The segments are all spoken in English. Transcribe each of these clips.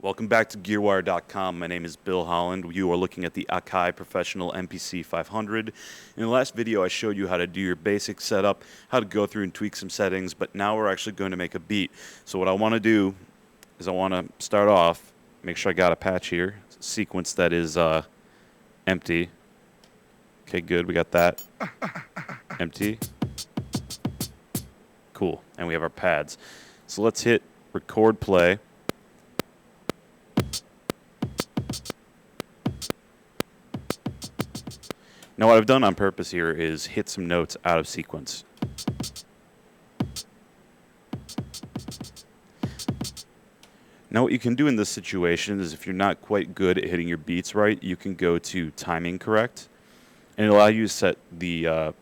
Welcome back to GearWire.com. My name is Bill Holland. You are looking at the Akai Professional MPC500. In the last video, I showed you how to do your basic setup, how to go through and tweak some settings, but now we're actually going to make a beat. So what I want to do is I want to start off, make sure I got a patch here, sequence that is empty. Okay, good, we got that. Empty. Cool, and we have our pads. So let's hit record play. Now what I've done on purpose here is hit some notes out of sequence. Now what you can do in this situation is if you're not quite good at hitting your beats right, you can go to timing correct, and it'll allow you to set the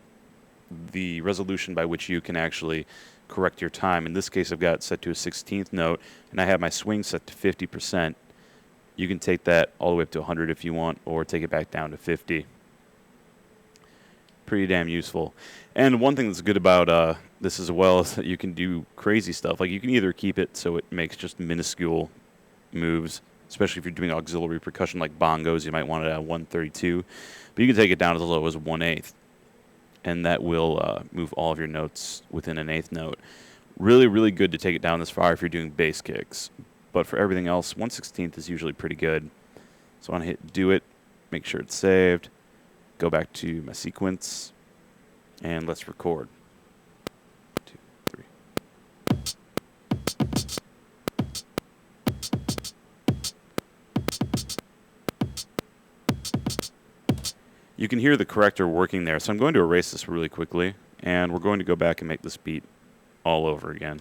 resolution by which you can actually correct your time. In this case, I've got it set to a 16th note, and I have my swing set to 50%. You can take that all the way up to 100 if you want, or take it back down to 50. Pretty damn useful. And one thing that's good about this as well is that you can do crazy stuff. Like you can either keep it so it makes just minuscule moves, especially if you're doing auxiliary percussion like bongos, you might want it at 132. But you can take it down as low as 1/8, and that will move all of your notes within an eighth note. Really, really good to take it down this far if you're doing bass kicks. But for everything else, 1/16 is usually pretty good. So I want to hit do it, make sure it's saved. Go back to my sequence, and let's record. 2, 3. You can hear the corrector working there, so I'm going to erase this really quickly, and we're going to go back and make this beat all over again.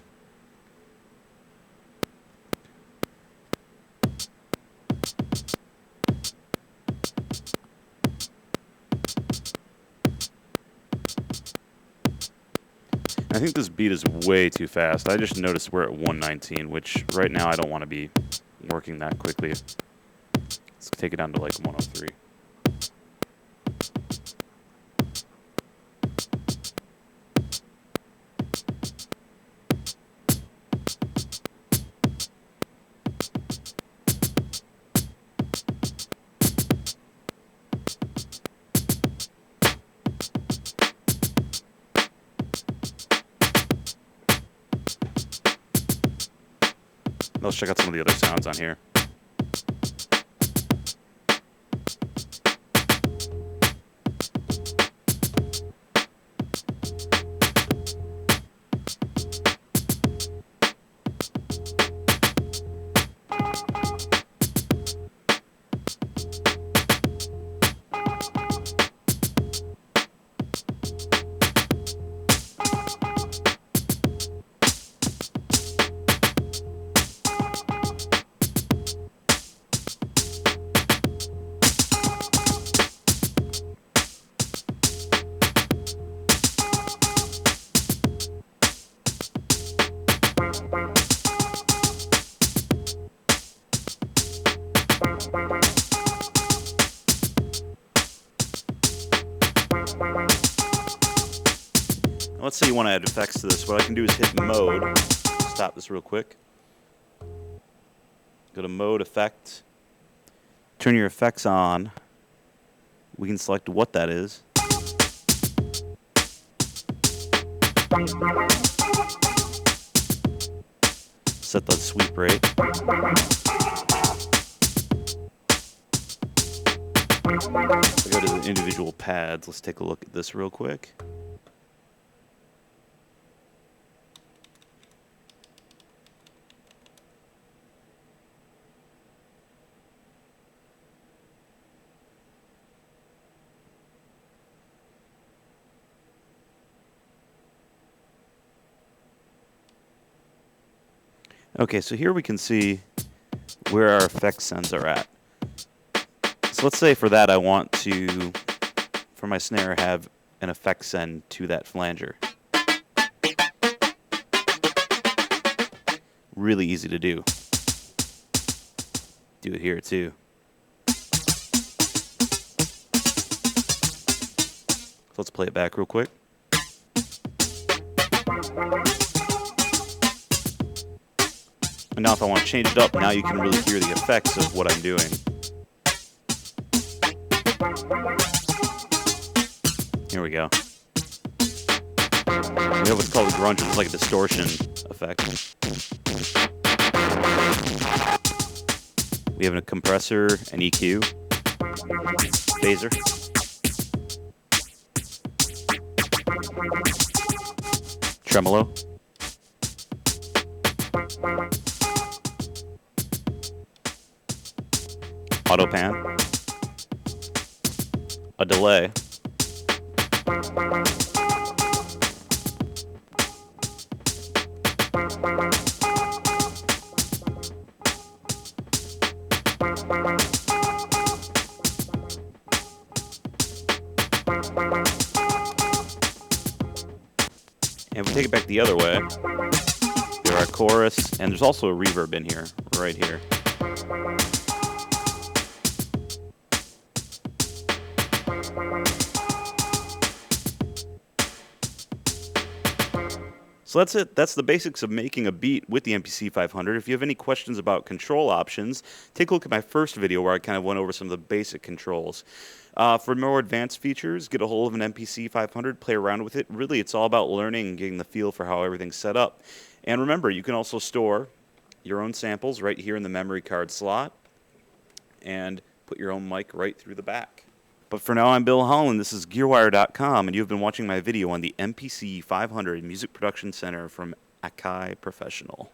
I think this beat is way too fast. I just noticed we're at 119, which right now I don't want to be working that quickly. Let's take it down to like 103. Let's check out some of the other sounds on here. Let's say you want to add effects to this. What I can do is hit mode. Stop this real quick. Go to mode, effect. Turn your effects on. We can select what that is. Set the sweep rate. So go to the individual pads. Let's take a look at this real quick. Okay, so here we can see where our effect sends are at. So let's say for that I want to, for my snare, have an effect send to that flanger. Really easy to do. Do it here too. So let's play it back real quick. And now if I want to change it up, now you can really hear the effects of what I'm doing. Here we go. We have what's called a grunge, which is like a distortion effect. We have a compressor, an EQ, phaser, tremolo, auto pan, a delay, and if we take it back the other way, there are chorus, and there's also a reverb in here, right here. So that's it. That's the basics of making a beat with the MPC500. If you have any questions about control options, take a look at my first video where I kind of went over some of the basic controls. For more advanced features, get a hold of an MPC500, play around with it. Really, it's all about learning and getting the feel for how everything's set up. And remember, you can also store your own samples right here in the memory card slot and put your own mic right through the back. But for now, I'm Bill Holland. This is GearWire.com, and you've been watching my video on the MPC500 Music Production Center from Akai Professional.